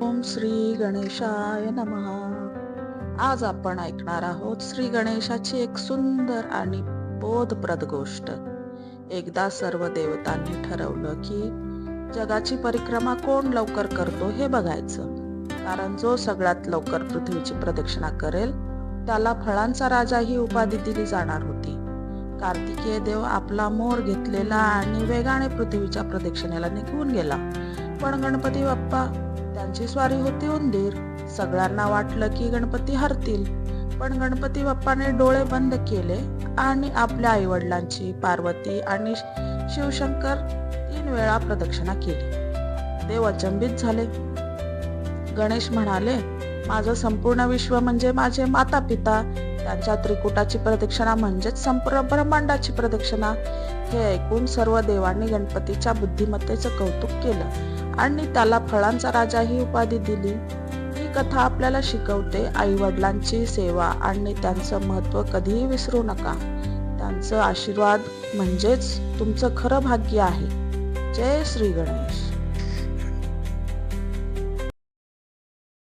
ओम श्री गणेशाय नमः. आज आपण ऐकणार आहोत श्री गणेशाची एक सुंदर आणि बोधप्रद गोष्ट. एकदा सर्व देवतांनी ठरवलं की जगाची परिक्रमा कोण लवकर करतो हे बघायचं, कारण जो सगळ्यात लवकर पृथ्वीची प्रदक्षिणा करेल त्याला फळांचा राजा ही उपाधी दिली जाणार होती. कार्तिकेय देव आपला मोर घेतलेला आणि वेगाने पृथ्वीच्या प्रदक्षिणेला निघून गेला. पण गणपती बाप्पा, त्यांची स्वारी होती उंदीर. सगळ्यांना वाटलं की गणपती हरतील, पण गणपती बाप्पाने डोळे बंद केले आणि आपल्या आईवडिलांची, पार्वती आणि शिवशंकर 3 वेळा प्रदक्षिणा केली. देव अचंबित झाले. गणेश म्हणाले, माझं संपूर्ण विश्व म्हणजे माझे माता पिता, त्यांच्या त्रिकुटाची प्रदक्षिणा म्हणजेच संपूर्ण ब्रह्मांडाची प्रदक्षिणा. हे ऐकून सर्व देवांनी गणपतीच्या बुद्धिमत्तेचं कौतुक केलं आणि त्याला फळांचा राजा ही उपाधी दिली. ही कथा आपल्याला शिकवते, आई वडिलांची सेवा आणि त्यांचं महत्त्व कधीही विसरू नका. त्यांचं आशीर्वाद म्हणजेच तुमचं खरं भाग्य आहे. जय श्री गणेश.